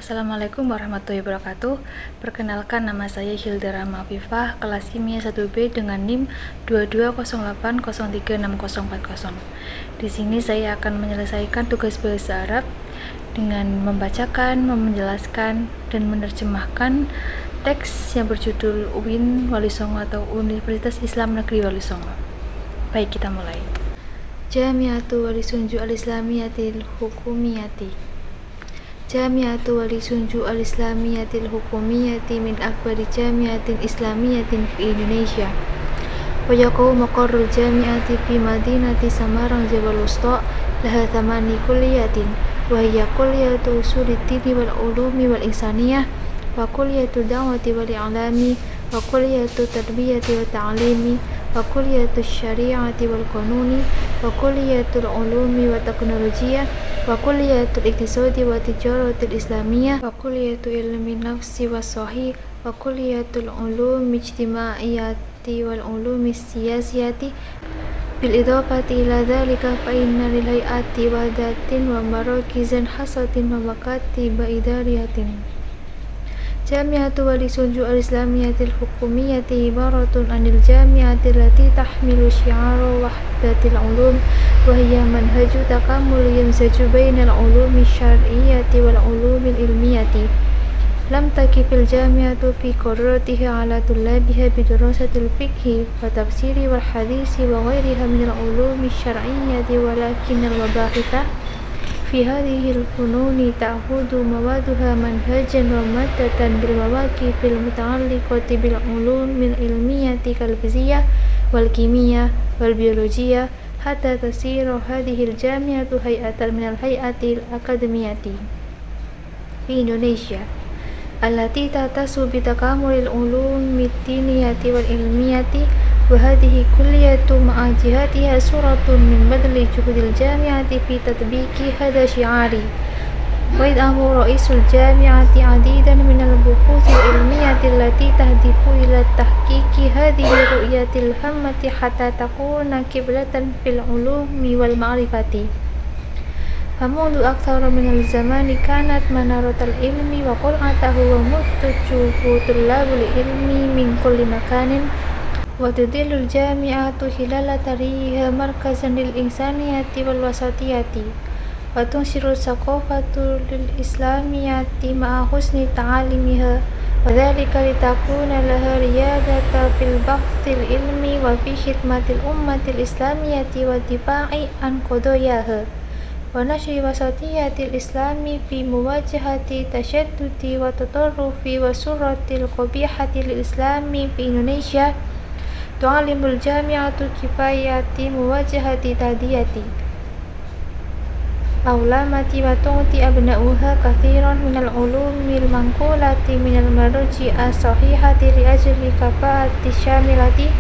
Assalamualaikum warahmatullahi wabarakatuh. Perkenalkan, nama saya Hilda Rahma Afifah, kelas kimia 1B dengan NIM 2208036040. Di sini saya akan menyelesaikan tugas bahasa Arab dengan membacakan, menjelaskan, dan menerjemahkan teks yang berjudul UIN Wali Songo atau Universitas Islam Negeri Wali Songo. Baik, kita mulai. Jami'atu Wali Sunju Al-Islamiyatil Hukumiyati. Jami'atu Wali Sunju Al-Islamiyatil Hukumiyati min akbari jami'atin islamiyatin fi Indonesia. Wa yaqau maqarrul jami'ati fi madinati Samarang Jabal Wusta laha thamani kulliyatin wa hiya kulliyatu usuluddin wal ulumi wal insaniyah wa kulliyatu da'wati wal i'lami wa kulliyatu tarbiyati wa ta'limi wa kulliyatu syari'ati wal qanuni wa kulliyatul ulumi wa teknolojiyah wa kulliyatul iktisadi wa tijaratil islamiyah wa kulliyatu ilmi nafsi wa sahih wa kulliyatul ulumi ijtimaiyati wal ulumi siyasiyati bil idafati ila dhalika fa inna lil hayati wahdatin wa marakizan hasatin wa makatiba idariyatin. Jami'atu Wali Sunju Al-Islamiyatil Hukumiyati ibaratun anil jami'ati allati tahmilu syi'ara wahdatil ulum wa hiya manhaju takamul yamzaju bainal ulumi syar'iyyati wal ulumil ilmiyati. Lam takifil jami'atu fi qarratiha ala tullabiha bidirasatil fiqhi wa tafsiri wal hadisi wa ghairiha minal ulumi syar'iyyati walakinnal mabahitha fi hadhil fununi ta'khudu mawaduha manhajan wa maddatan bil mawaqifil muta'alliqati bil ulumil ilmiyati kal fiziyyah wal kimiyah wal biologiyah hatta tasiru hadhil jami'atu hay'atan minal hay'atil akademiyati fi Indonesia allati ta'tasu bi takamulil ulumid diniyati wal ilmiyati wa hadhihi kulliyatu ma'a jihatiha suratun min badli juhudil jami'ati fi tatbiqi hadha syi'ari wa id'ahu ra'isul jami'ati adidan minal buhuthil ilmiyati allati tahdifu ila tahqiqi hadhihi ru'yatil hammati hatta takuna kiblatan fil ulumi wal ma'rifati. Famundu aktsara minal zamani kanat manaratal ilmi wa qul'atahu wa muttajuhu tullabul ilmi min kulli makanin wa tudillul jami'atu hilala tariha markazan lil insaniyati wal wasatiyati wa tunsiru saqafatu lil islamiyati ma'a husni ta'alimiha wa dhalika litakuna laha riyadata fil bahthil ilmi wa fi khidmatil ummatil islamiyati wa difa'i an qadayaha wa nashri wasatiyatil islami fi muwajahati tashaddudi wa tatarrufi wa suratil qabihati lil islami fi Indonesia. Tu'alimul jami'atu kifayati muwajahati tadiyati awlamati wa tu'ti abna'uha kathiran minal ulumil manqulati minal marji as-sahihati li ajli kafa'ati syamilati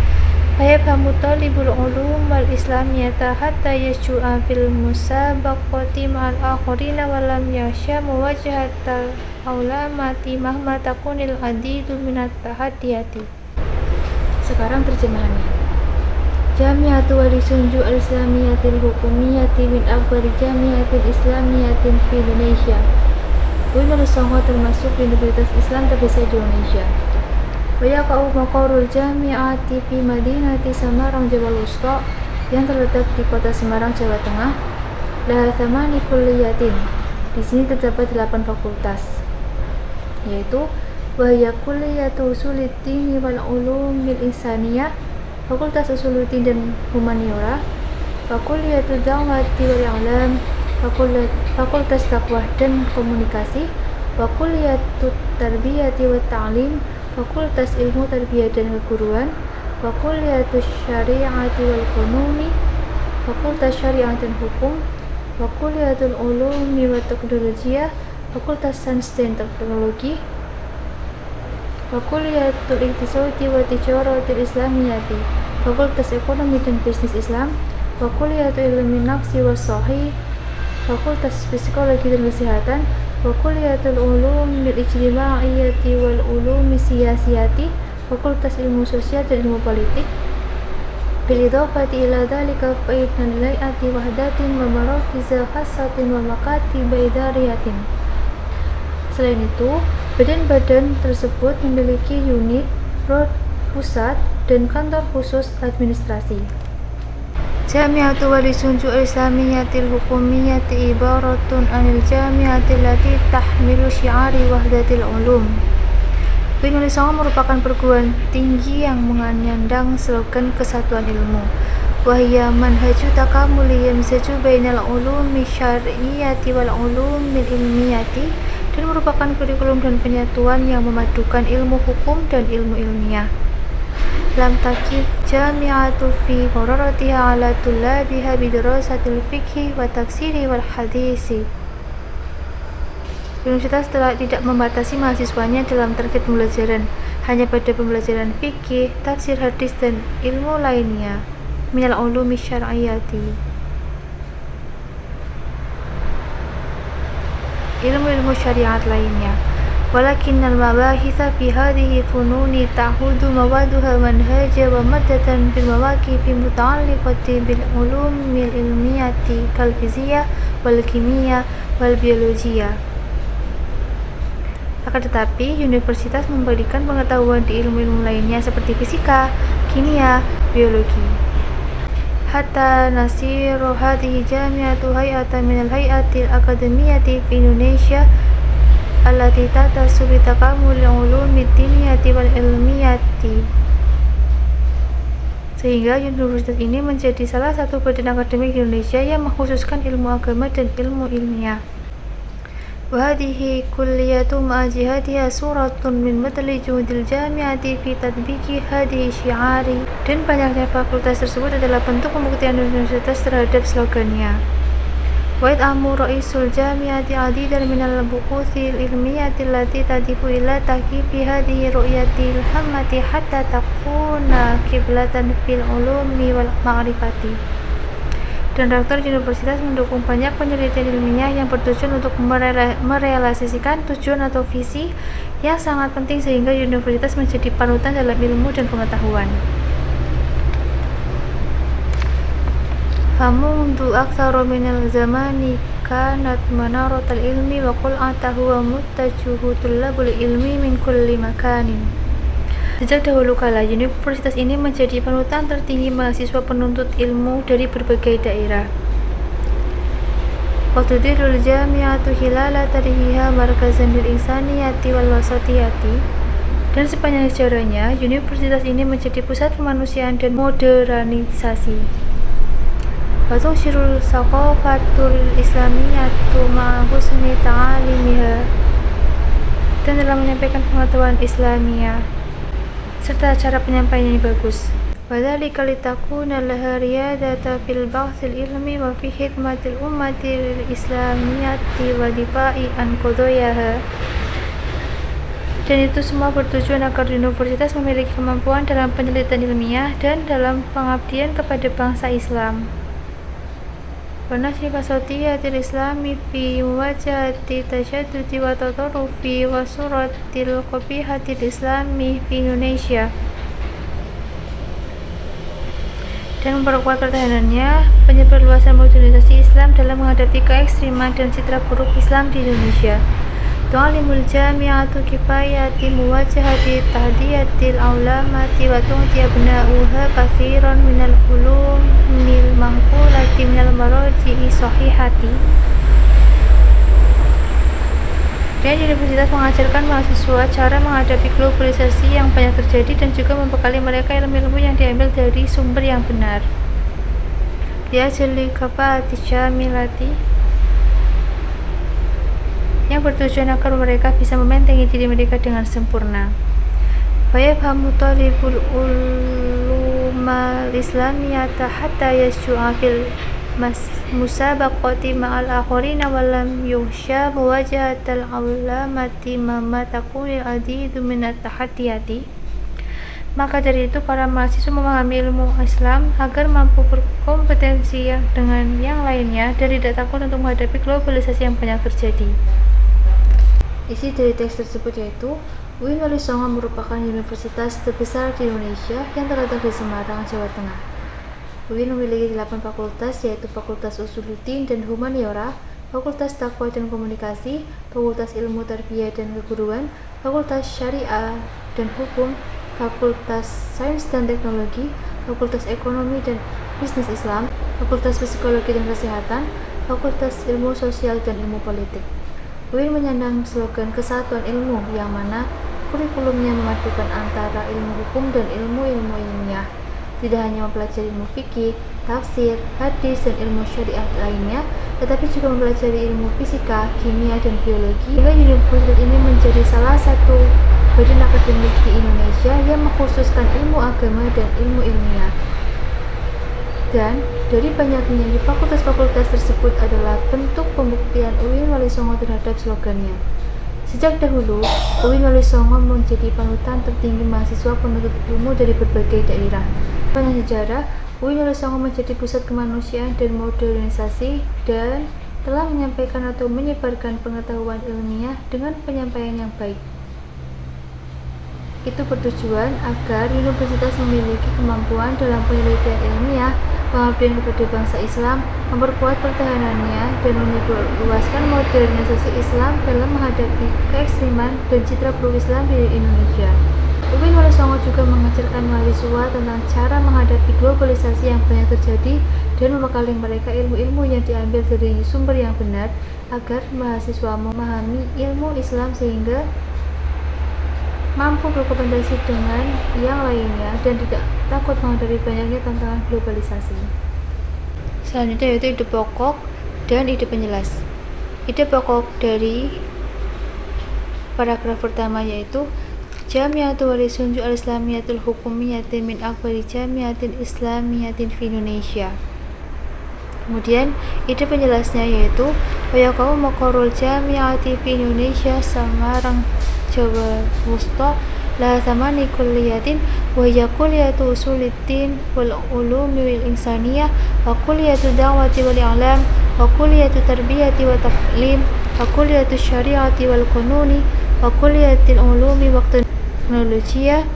fayafhamu talibul ulum wal islamiyata hatta yasju'a fil musabaqati ma'al akhirina wa lam yasha muwajahatal awlamati mahma takunil adidu minat tahadiyati. Sekarang terjemahannya. Jami'atu Wali Sunju Al-Islamiyatil Hukumiyati min akbari jami'atin islamiyatin fi Indonesia. UIN Wali Songo termasuk Universitas Islam terbesar di Indonesia. Wa yaqa'u maqarrul jami'ati fi madinati Samarang Jabal Wusta yang terletak di kota Semarang, Jawa Tengah. Laha thamani kulliyatin. Di sini terdapat 8 fakultas, yaitu wahya kulliyatu usuluddin wal ulumil insaniyah, fakultas usuluddin dan humaniora, wa kulliyatu da'wati wal i'lam, fakultas dakwah dan komunikasi, wa kulliyatu tarbiyati wa ta'lim, fakultas ilmu tarbiyah dan keguruan, wa kulliyatu syari'ati wal qanuni, fakultas syariah dan hukum, wa kulliyatul ulumi wa teknolojiyah, fakultas sains dan teknologi, wa kulliyatul iktisadi wa tijaratil islamiyati, fakultas ekonomi dan bisnis Islam, wa kulliyatul ilmi nafsi wa sahih, fakultas psikologi dan kesehatan, wa kulliyatul ulumil ijtimaiyati wal ulumi siyasiyati, fakultas ilmu sosial dan ilmu politik. Bil idafati ila dhalika fa inna lil wahdatin wa marakiza khassatin wa makatiba idariyatin. Selain itu, badan-badan tersebut memiliki unit, pusat, dan kantor khusus administrasi. Jami'atu Walisunju Islamiyatil Hukumiyyati ibaratun anil jami'ati allati tahmilu syi'ari wahdatil ulum. UIN Wali Songo merupakan perguruan tinggi yang menganyandang slogan kesatuan ilmu. Wahya manhaju takamuli yamzaju bainal ulumi syar'iyyati wal ulumil ilmiyati, dan merupakan kurikulum dan penyatuan yang memadukan ilmu hukum dan ilmu ilmiah. Lam takif jami'atu fi qararatiha ala tullabiha bidirasatil fiqhi wa tafsiri wal hadisi. Universitas tidak membatasi mahasiswanya dalam target pembelajaran, hanya pada pembelajaran fikih, tafsir hadis, dan ilmu lainnya minal ulumi syar'iyyati, ilmu-ilmu syariat lainnya. Walakinnal mabahitha fi hadhihi fununi ta'hudu mawaduha manhaja wa maddatan bil mawaqifi muta'alliqati bil ulumil ilmiyati kal fiziyah wal kimiyah wal biologiyah. Akan tetapi, universitas memberikan pengetahuan di ilmu-ilmu lainnya seperti fisika, kimia, biologi. Hatta nasiru hadhihi jami'atu hay'atan minal hay'atil akademiyati fi Indonesia allati tatasu bi takamul ulumi diniyati wal ilmiyati. Sehingga universitas ini menjadi salah satu badan akademik di Indonesia yang mengkhususkan ilmu agama dan ilmu ilmiah. وهذه كلية مع جهادها صورة من بذل جهود الجامعة في تطبيق هذه الشعار. Dan banyaknya fakultas tersebut adalah bentuk pembuktian universitas terhadap slogannya. ويدعم رئيس الجامعة عديدا من البحوث العلمية التي تهدف إلى تحقيق هذه الرؤية الهامة حتى تكون قبلة في العلوم والمعرفة. Dan rektor universitas mendukung banyak penelitian ilmiah yang bertujuan untuk merealisasikan tujuan atau visi yang sangat penting sehingga universitas menjadi panutan dalam ilmu dan pengetahuan. Famundu aktsaru minal zamani kanat manaratul ilmi wa qul'atahu wa muttajuhu tullabul ilmi min kulli makanin. Sejak dahulu kala, universitas ini menjadi panutan tertinggi mahasiswa penuntut ilmu dari berbagai daerah. Watudirul jami'atu hilala tarihiha markazan lil insaniyati wal wasatiyati. Dan sepanjang sejarahnya, universitas ini menjadi pusat kemanusiaan dan modernisasi. Watushirul saqafatul islamiyatu ma'a husni ta'alimiha. Dan dalam menyampaikan pengetahuan Islamiyah serta cara penyampaiannya bagus. Wadzalika litakuna laha riyadata fil bahthil ilmi wa fi khidmatil ummati lil islamiyati wa difa'i an qadhayaha. Dan itu semua bertujuan agar universitas memiliki kemampuan dalam penelitian ilmiah dan dalam pengabdian kepada bangsa Islam. Wa nasyi fasatiyatil islami fi muwajahati tasyaddudi wa tatarrufi wa suratil qabihatil islami fi Indonesia. Dan memperkuat pertahanannya penyebarluasan modernisasi Islam dalam menghadapi keekstriman dan citra buruk Islam di Indonesia. Tu'alimul jami'atu kifayati muwajahati tahdiyatil aulamati wa tu'ti abna'uha kathiran minal ulumil mangkulati minal maraji'i sahihati. Dan universitas mengajarkan mahasiswa cara menghadapi globalisasi yang banyak terjadi dan juga membekali mereka ilmu-ilmu yang diambil dari sumber yang benar. Liajli kafaati syamilati, yang bertujuan agar mereka bisa membentengi diri mereka dengan sempurna. Fayafhamu talibul ulumal islamiyata hatta yasju'a fil musabaqati ma'al akharina wa lam yuhsha muwajahatal aulamati mama takunil adidu minat tahaddiyati. Maka dari itu para mahasiswa memahami ilmu Islam agar mampu berkompetensi dengan yang lainnya dan tidak takut untuk menghadapi globalisasi yang banyak terjadi. Isi dari teks tersebut yaitu UIN Wali Songo merupakan universitas terbesar di Indonesia yang terletak di Semarang, Jawa Tengah. UIN memiliki 8 fakultas yaitu Fakultas Usuluddin dan Humaniora, Fakultas Takwa dan Komunikasi, Fakultas Ilmu Tarbiyah dan Keguruan, Fakultas Syariah dan Hukum, Fakultas Sains dan Teknologi, Fakultas Ekonomi dan Bisnis Islam, Fakultas Psikologi dan Kesehatan, Fakultas Ilmu Sosial dan Ilmu Politik. UIN menyandang slogan Kesatuan Ilmu, yang mana kurikulumnya memadukan antara ilmu hukum dan ilmu-ilmu ilmiah. Tidak hanya mempelajari ilmu fikih, tafsir, hadis, dan ilmu syariah lainnya, tetapi juga mempelajari ilmu fisika, kimia, dan biologi. Hingga universitas ini menjadi salah satu badan akademik di Indonesia yang mengkhususkan ilmu agama dan ilmu ilmiah. Dan dari banyaknya fakultas-fakultas tersebut adalah bentuk pembuktian UIN Wali Songo terhadap slogannya. Sejak dahulu, UIN Wali Songo menjadi panutan tertinggi mahasiswa penuntut ilmu dari berbagai daerah. Pada sejarah, UIN Wali Songo menjadi pusat kemanusiaan dan modernisasi dan telah menyampaikan atau menyebarkan pengetahuan ilmiah dengan penyampaian yang baik. Itu bertujuan agar universitas memiliki kemampuan dalam penelitian ilmiah, pengabdian kepada bangsa Islam, memperkuat pertahanannya, dan menyebarluaskan modernisasi Islam dalam menghadapi keekstriman dan citra buruk Islam di Indonesia. UIN Wali Songo juga mengajarkan mahasiswa tentang cara menghadapi globalisasi yang banyak terjadi dan membekali mereka ilmu-ilmu yang diambil dari sumber yang benar agar mahasiswa memahami ilmu Islam sehingga mampu berkompetisi dengan yang lainnya dan tidak takut menghadapi banyaknya tantangan globalisasi. Selanjutnya yaitu ide pokok dan ide penjelas. Ide pokok dari paragraf pertama yaitu Jamiatul Wali Songo al-Islamiyatul Hukumiyatin min akbari jamiatin islamiyatin di Indonesia. Kemudian ide penjelasnya yaitu Wayaqau Maqarul Jamiati fi Indonesia Samarang Jawa Wusta la zamani kulliyatin wa hiya kulliyatu usuluddin wal ulumi wal insaniyah wa kulliyatu da'wati wal i'lam wa kulliyatu tarbiyati wa taqlim wa kulliyatu syariati wal qanuni wa kulliyatul ulumi wa teknologiya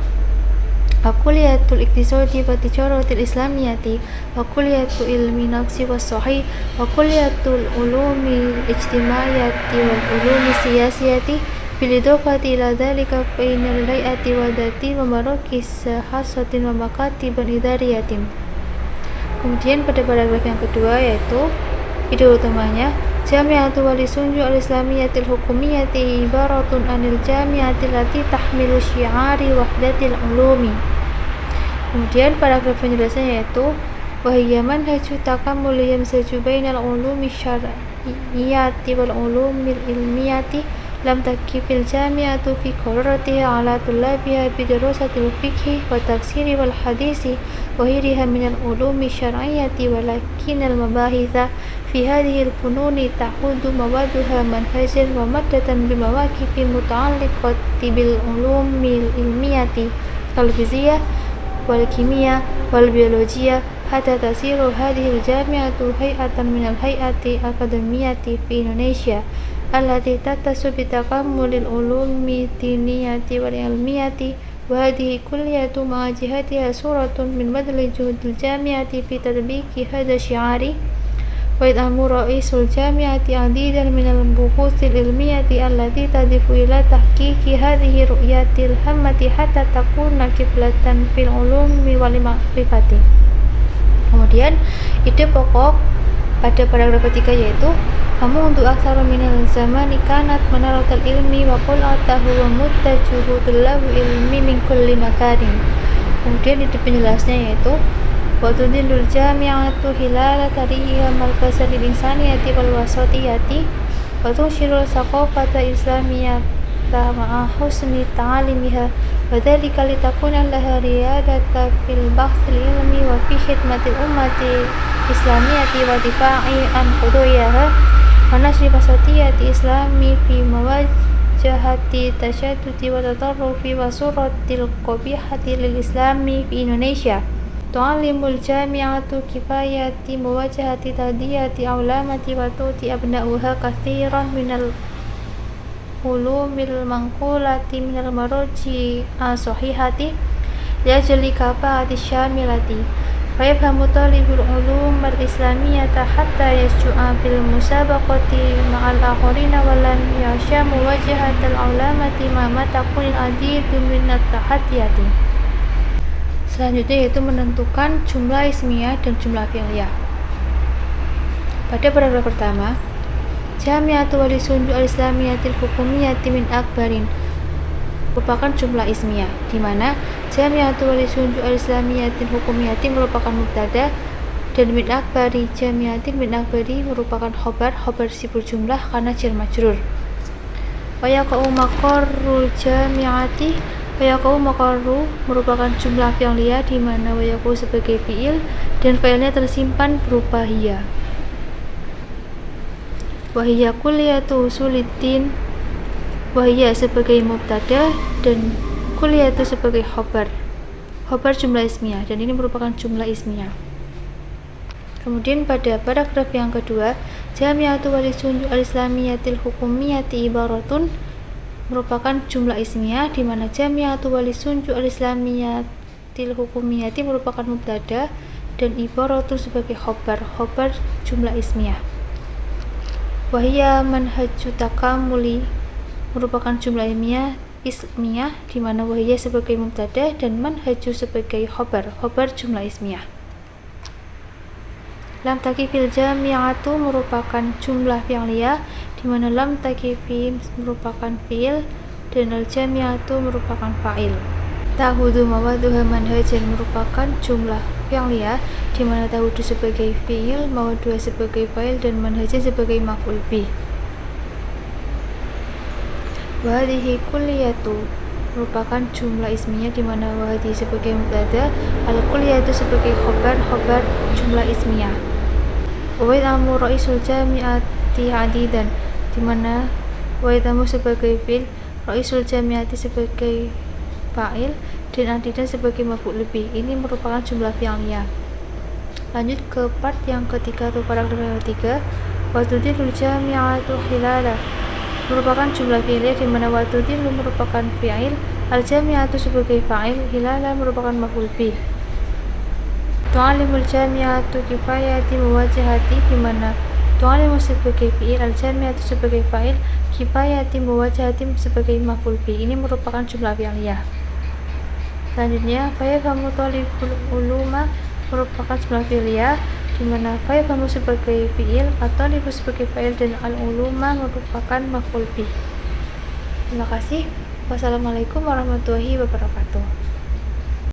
wa kulliyatul iktisadi wa tijaratil islamiyati wa kulliyatu ilmi nafsi was sahih wa kulliyatul ulumi ijtimaiyati wal ulumi siyasiyati bilidofati ila dhalika bainal layati wa dati wa marakis hasatin wa makatibun idariyatin. Kemudian pada paragraf yang kedua yaitu ide utamanya Jamiatul Wali Songo al-Islamiyatil Hukumiyati ibaratun anil jamiatil lati tahmilu syi'ari wahdatil ulumi. Kemudian paragraf penjelasannya yaitu wahiyya manhaju takamul yamsaju bainal ulumi syar'iyyati wal ulumil ilmiyati lam takifil jamiatu fi qararatiha ala tullabiha bidarasatil fiqhi wa tafsiri wal hadisi wa hiriha minal ulumi syar'iyyati walakinal mabahitha fi hadhihi al-fununi ta'udu mawaduha manhajan wa maddatan bimawaqifi muta'alliqati bil ulumil ilmiyati kal fiziyah wal kimiyah wal biologiyah hatta tasiru hadhihi al-jami'atu hay'atan min al-hay'ati akademiyati fi Indonesia allati tattasu bi takammulil ulumi diniyati wal ilmiyati wa hadhihi kulliyatu ma'a jihatiha suratun min badli juhudil jami'ati fi tadbiki hadha syi'ari wa id'amu ra'isul jami'ati adidan min al-buhuthil ilmiyati allati tadifu ila tahqiqi hadhihi ru'yatil hammati hatta takuna kiblatan fil ulumi wal ma'rifati. Kemudian ide pokok pada paragraf ketiga yaitu kamu untuk aksara minal zamani kanat manaratul ilmi wa qul'atahu wa muttajuhu tullahu ilmi min kulli makarin. Kemudian ide penjelasnya yaitu wa tudillul jami'atu hilala tarihiha markazan lil insaniyati wal wasatiyati wa tunshirul saqafata islamiyata ma'a husni ta'alimiha wa dhalika litakuna laha riyadata fil bahthil ilmi wa fi khidmatil ummati islamiyati wa difa'i an quduyaha wa nasri wasatiyati islami fi mawajahati tasyaddudi wa tatarrufi wa suratil qabihati lil islami fi Indonesia. Tu'allimul jami'atu kifayati mawajahati tadiyati aulamati wa tuti abna'uha kathiran minal ulumil manqulati minal maroji sahihati liajli kafa'ati syamilati fayafhamu talibul ulum al-islamiyata hatta yasju'a fil musabaqati ma'al akharina wa lam yasha muwajahatal ulamati ma mataqul adidu min at-tahaddiyati. Selanjutnya yaitu menentukan jumlah ismiyah dan jumlah fi'liyah. Pada paragraf pertama, Jami'atu wali sunju al-islamiyatil hukumiyati min akbarin merupakan jumlah ismiyah, di mana Jami'atu wali sunju al-islamiyatil hukumiyati merupakan mubtada dan min akbari jami'atin min akbari merupakan khobar sifur jumlah karena jar majrur. Wa yaqa'u maqarrul jami'ati wa yaqa'u maqarru merupakan jumlah fi'liyah, di mana wa yaqa'u sebagai fi'il dan fi'ilnya tersimpan berupa hiya. Wahiyya kulliyatu usuliddin, wahiyya sebagai mubtada dan kulliyatu sebagai khobar jumlah ismiyah, dan ini merupakan jumlah ismiyah. Kemudian pada paragraf yang kedua, Jami'atu wali sunju al-islamiyatil hukumiyati ibaratun merupakan jumlah ismiyah, di mana Jami'atu wali sunju al-islamiyatil hukumiyati merupakan mubtada dan ibaratun sebagai khobar jumlah ismiyah. Wahiyya manhaju takamuli merupakan jumlah ismiyah, di mana wahiyya sebagai mubtada dan manhaju sebagai khobar jumlah ismiyah. Lam takifil jami'atu merupakan jumlah fi'liyah, di mana lam takifi merupakan fi'il dan al-jami'atu merupakan fa'il. Tahudu mawaduha manhajan merupakan jumlah fi'liyah, di mana tahudu sebagai fi'il, mawaduha sebagai fa'il, dan manhajan sebagai maf'ul bih. Wahadihi kulliyatu merupakan jumlah ismiyah, di mana wahadi sebagai mubtada, al-kulliyatu sebagai khobar jumlah ismiyah. Wa'id amu ra'isul jami'ati adidan, di mana wa'id amu sebagai fi'il, ra'isul jami'ati sebagai fa'il, dan adidan sebagai maf'ul bih. Ini merupakan jumlah fi'liyah. Lanjut ke part yang ketiga atau paragraf yang ketiga. Watudilul jami'atu hilala merupakan jumlah fi'liyah, di mana watudilu merupakan fi'il, al-jami'atu sebagai fa'il, hilala merupakan maf'ul bih. Tu'alimul jami'atu kifayati muwajahati, di mana tu'alimu sebagai fi'il, al-jami'atu sebagai fa'il, kifayati muwajahati sebagai maf'ul bih. Ini merupakan jumlah fi'liyah. Selanjutnya, fayafhamu talibul uluma merupakan jumlah fi'liyah, di mana fayafhamu sebagai fi'il, at-talibu sebagai fa'il, dan al-uluma merupakan maf'ul bih. Terima kasih. Wassalamualaikum warahmatullahi wabarakatuh.